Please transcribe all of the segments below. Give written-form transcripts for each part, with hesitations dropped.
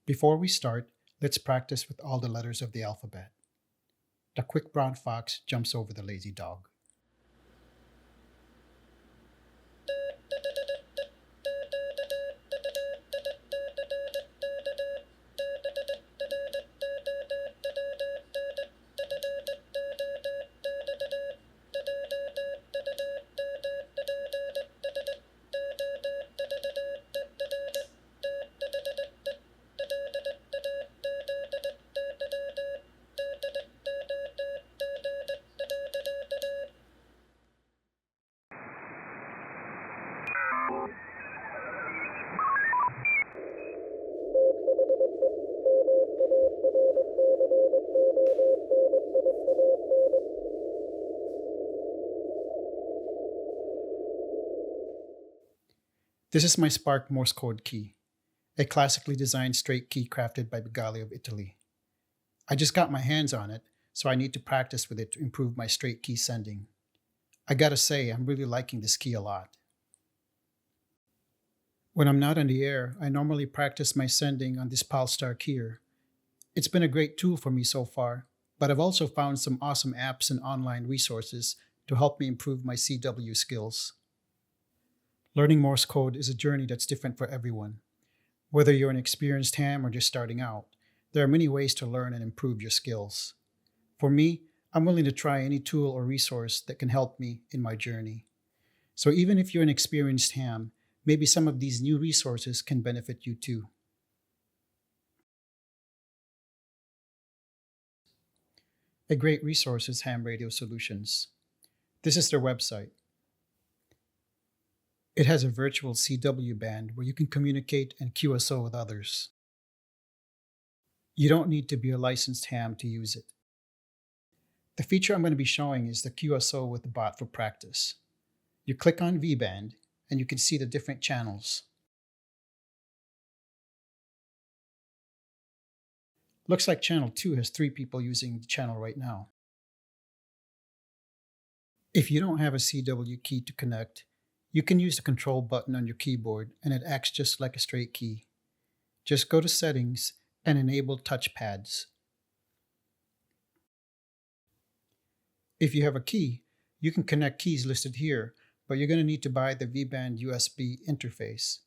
Before we start, let's practice with all the letters of the alphabet. The quick brown fox jumps over the lazy dog. This is my Spark Morse code key, a classically designed straight key crafted by Begali of Italy. I just got my hands on it, so I need to practice with it to improve my straight key sending. I gotta say, I'm really liking this key a lot. When I'm not on the air, I normally practice my sending on this Palstar keyer. It's been a great tool for me so far, but I've also found some awesome apps and online resources to help me improve my CW skills. Learning Morse code is a journey that's different for everyone. Whether you're an experienced ham or just starting out, there are many ways to learn and improve your skills. For me, I'm willing to try any tool or resource that can help me in my journey. So even if you're an experienced ham, maybe some of these new resources can benefit you too. A great resource is Ham Radio Solutions. This is their website. It has a virtual CW band where you can communicate and QSO with others. You don't need to be a licensed ham to use it. The feature I'm going to be showing is the QSO with the bot for practice. You click on VBand and you can see the different channels. Looks like channel 2 has 3 people using the channel right now. If you don't have a CW key to connect, you can use the control button on your keyboard and it acts just like a straight key. Just go to Settings and enable touchpads. If you have a key, you can connect keys listed here, but you're going to need to buy the VBand USB interface.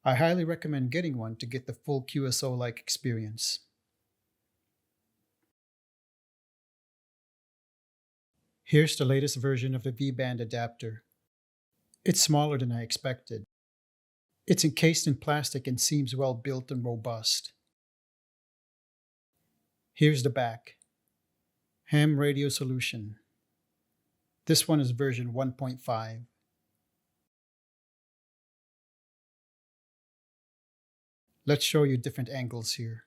I highly recommend getting one to get the full QSO-like experience. Here's the latest version of the VBand adapter. It's smaller than I expected. It's encased in plastic and seems well built and robust. Here's the back. Ham Radio Solution. This one is version 1.5. Let's show you different angles here.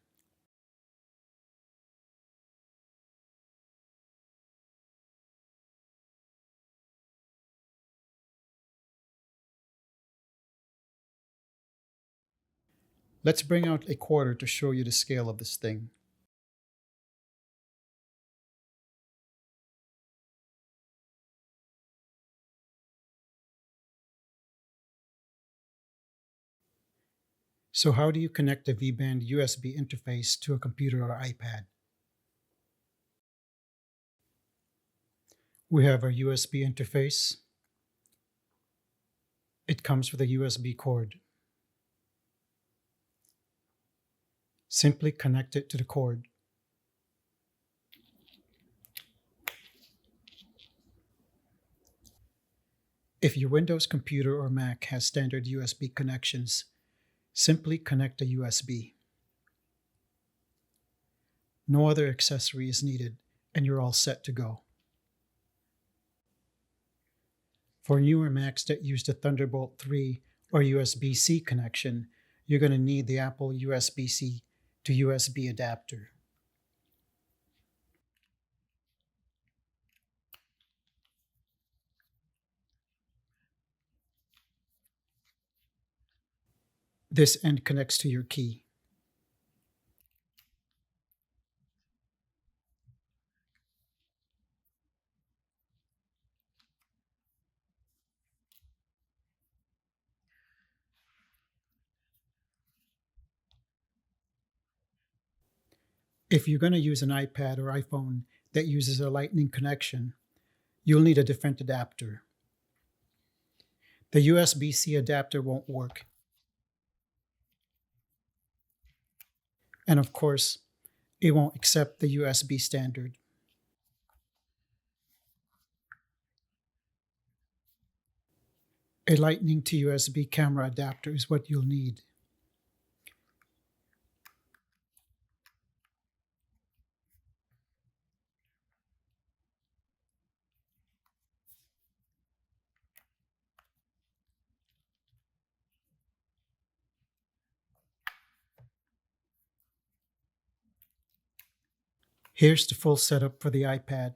Let's bring out a quarter to show you the scale of this thing. So how do you connect the VBand USB interface to a computer or iPad? We have our USB interface. It comes with a USB cord. Simply connect it to the cord. If your Windows computer or Mac has standard USB connections, simply connect a USB. No other accessory is needed, and you're all set to go. For newer Macs that use the Thunderbolt 3 or USB-C connection, you're going to need the Apple USB-C to USB adapter. This end connects to your key. If you're going to use an iPad or iPhone that uses a Lightning connection, you'll need a different adapter. The USB-C adapter won't work. And of course, it won't accept the USB standard. A Lightning to USB camera adapter is what you'll need. Here's the full setup for the iPad.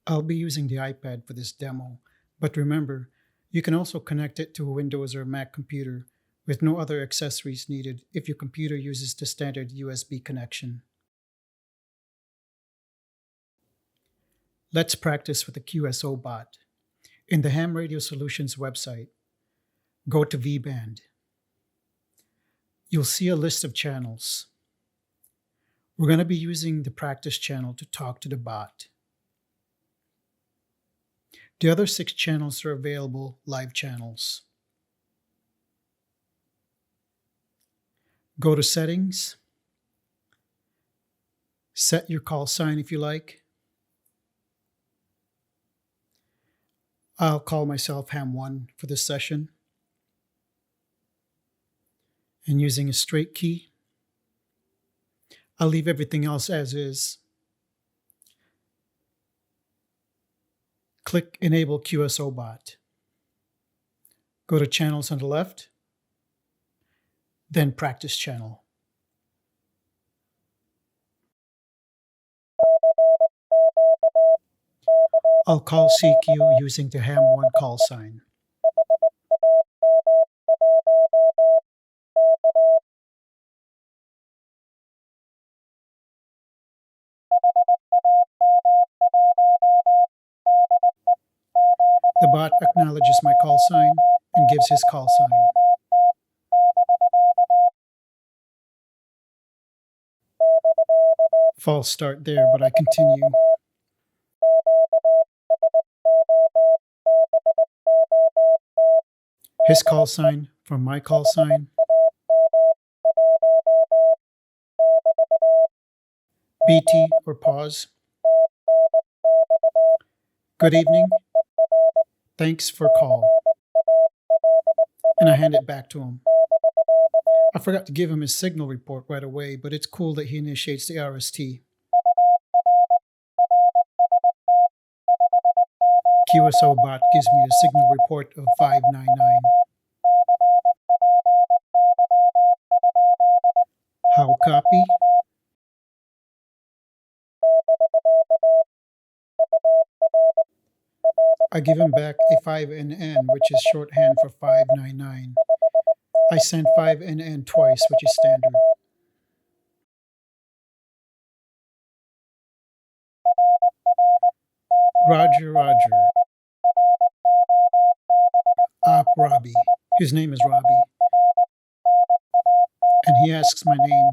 I'll be using the iPad for this demo, but remember, you can also connect it to a Windows or Mac computer with no other accessories needed if your computer uses the standard USB connection. Let's practice with the QSO Bot. In the Ham Radio Solutions website, go to VBand. You'll see a list of channels. We're going to be using the practice channel to talk to the bot. The other 6 channels are available live channels. Go to Settings. Set your call sign if you like. I'll call myself Ham1 for this session. And using a straight key, I'll leave everything else as is. Click Enable QSO Bot. Go to Channels on the left, then Practice Channel. I'll call CQ using the Ham1 call sign. The bot acknowledges my call sign and gives his call sign. False start there, but I continue. His call sign from my call sign. BT or pause. Good evening. Thanks for call. And I hand it back to him. I forgot to give him his signal report right away, but it's cool that he initiates the RST. QSO Bot gives me a signal report of 599. How copy? I give him back a 5NN, which is shorthand for 599. I send 5NN twice, which is standard. Roger, Roger. Robbie. His name is Robbie. And he asks my name.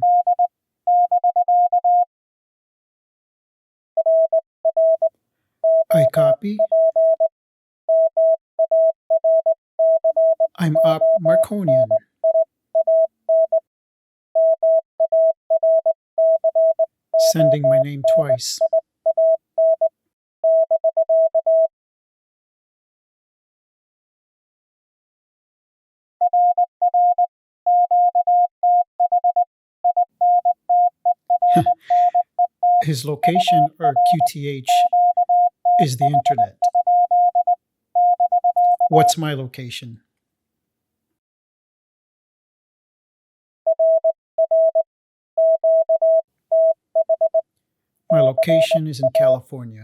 I copy. I'm Marconian. Sending my name twice. His location, or QTH, is the internet. What's my location? My location is in California.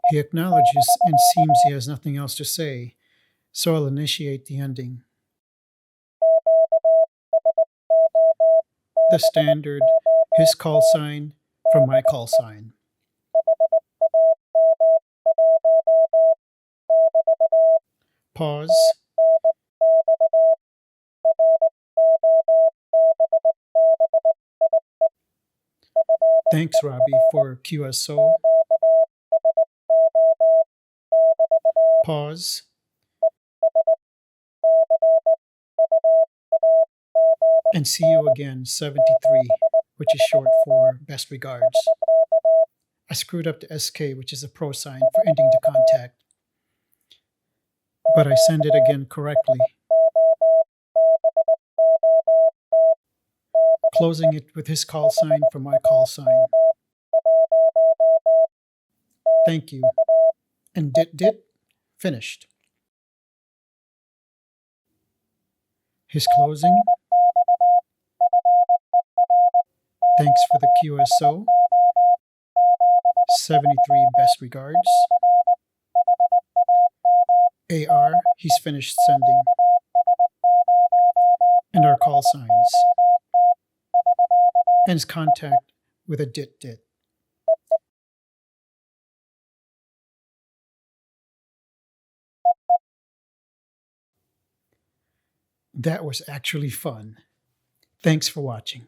He acknowledges and seems he has nothing else to say, so I'll initiate the ending. The standard, his call sign from my call sign. Pause. Thanks, Robbie, for QSO. Pause. And see you again, 73, which is short for best regards. I screwed up the SK, which is a pro sign for ending the contact, but I send it again correctly, closing it with his call sign for my call sign. Thank you. And dit, finished. His closing. Thanks for the QSO. 73 best regards. AR, he's finished sending. And our call signs. And his contact with a dit. That was actually fun. Thanks for watching.